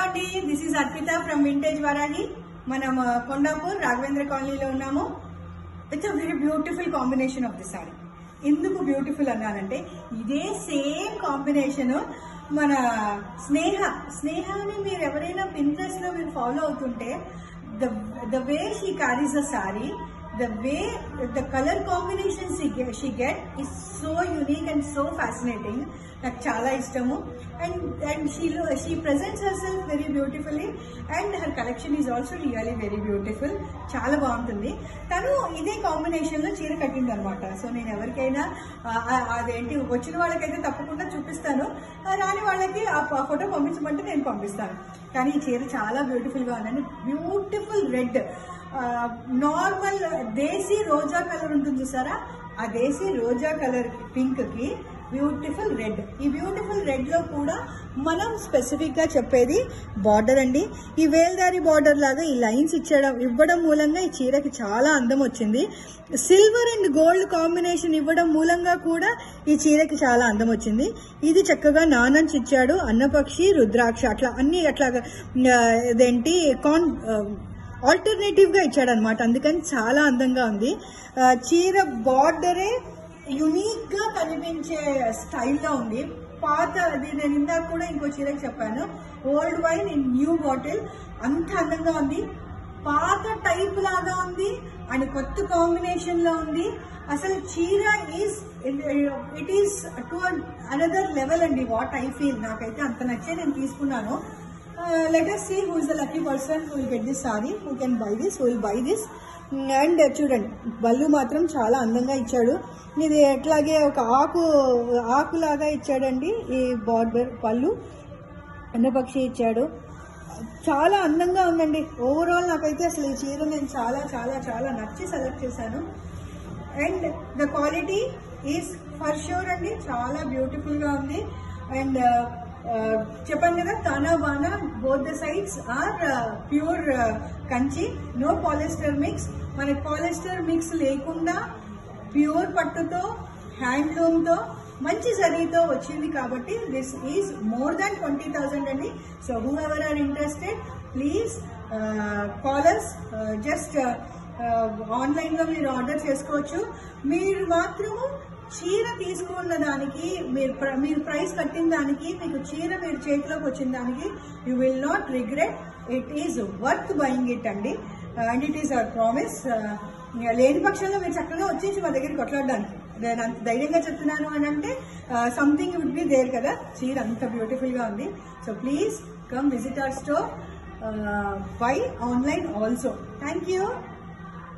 అండి, this is Arpita from Vintage Varahi. మనం కొండాపూర్ రాఘవేంద్ర కాలనీలో ఉన్నాము. It's a very beautiful combination of the sari. ఎందుకు బ్యూటిఫుల్ అన్నానంటే ఇదే సేమ్ కాంబినేషన్ మన స్నేహాని మీరు ఎవరైనా పింట్రెస్ట్ లో మీరు ఫాలో అవుతుంటే the way she carries the sorry, the color combinations she get is so unique and so fascinating. నాకు చాలా ఇష్టము. and she presents herself very beautifully and her collection is also really very beautiful. చాలా బాగుంటుంది. తను ఇదే combination లో చీర కట్టింది అనమాట. సో నేను ఎవరికైనా అదేంటి వచ్చిన వాళ్ళకైతే తప్పకుండా చూపిస్తాను, రాని వాళ్ళకి ఆ ఫోటో పంపించమంటే నేను పంపిస్తాను. కానీ ఈ చీర చాలా బ్యూటిఫుల్ గా ఉందండి. బ్యూటిఫుల్ రెడ్, నార్మల్ దేశీ రోజా కలర్ ఉంటుంది చూసారా, ఆ దేశీ రోజా కలర్ పింక్ కి బ్యూటిఫుల్ రెడ్. ఈ బ్యూటిఫుల్ రెడ్ లో కూడా మనం స్పెసిఫిక్ గా చెప్పేది బార్డర్ అండి. ఈ వేల్దారి బార్డర్ లాగా ఈ లైన్స్ ఇవ్వడం మూలంగా ఈ చీరకి చాలా అందం వచ్చింది. సిల్వర్ అండ్ గోల్డ్ కాంబినేషన్ ఇవ్వడం మూలంగా కూడా ఈ చీరకి చాలా అందం వచ్చింది. ఇది చక్కగా నానంచి ఇచ్చాడు, అన్నపక్షి, రుద్రాక్ష అట్లా అన్ని అట్లాగా ఇదేంటి ఆల్టర్నేటివ్ గా ఇచ్చాడు అనమాట. అందుకని చాలా అందంగా ఉంది. చీర బార్డరే యునిక్ గా కనిపించే స్టైల్లో ఉంది. పాతది నేను ఇందాక కూడా ఇంకో చీరకి చెప్పాను, old wine in new bottle. అంత అందంగా ఉంది. పాత టైప్ లాగా ఉంది అండ్ కొత్త కాంబినేషన్ లో ఉంది. అసలు చీర it is to another level అండి. వాట్ ఐ ఫీల్, నాకైతే అంత నచ్చే నేను తీసుకున్నాను. Let us see who is the lucky person who will get this saree, who can buy this, who will buy this. And చూడండి, బల్లు మాత్రం చాలా అందంగా ఇచ్చాడు. ఇది ఎట్లాగే ఒక ఆకులాగా ఇచ్చాడండి. ఈ బార్డర్ పళ్ళు అన్నపక్షి ఇచ్చాడు. చాలా అందంగా ఉందండి. ఓవరాల్ నాకైతే అసలు ఈ చీర నేను చాలా చాలా చాలా నచ్చి సెలెక్ట్ చేశాను. And the quality is for sure అండి, చాలా బ్యూటిఫుల్ గా ఉంది. అండ్ చెప్పాను కదా, తానా బానా both the sides are pure Kanchi, no polyester mix. మనకి పాలిస్టర్ మిక్స్ లేకుండా ప్యూర్ పట్టుతో, హ్యాండ్లూమ్ తో, మంచి జరీతో వచ్చింది కాబట్టి దిస్ ఈజ్ మోర్ దాన్ 20,000 అండి. So whoever are interested please call us. Just online లో మీరు ఆర్డర్ చేసుకోవచ్చు. మీరు మాత్రము చీర తీసుకున్న దానికి, మీరు ప్రైస్ కట్టిన దానికి, మీకు చీర మీరు చేతిలోకి వచ్చిన దానికి you will not regret. It is worth buying it అండి. And it is our promise. లేని పక్షంలో మీరు చక్కగా వచ్చేసి మా దగ్గరికి కొట్లాడడానికి నేను అంత ధైర్యంగా చెప్తున్నాను అని అంటే సంథింగ్ వుడ్ బి దేర్ కదా. చీర అంత బ్యూటిఫుల్ గా ఉంది. So please come visit our store, buy online also. Thank you.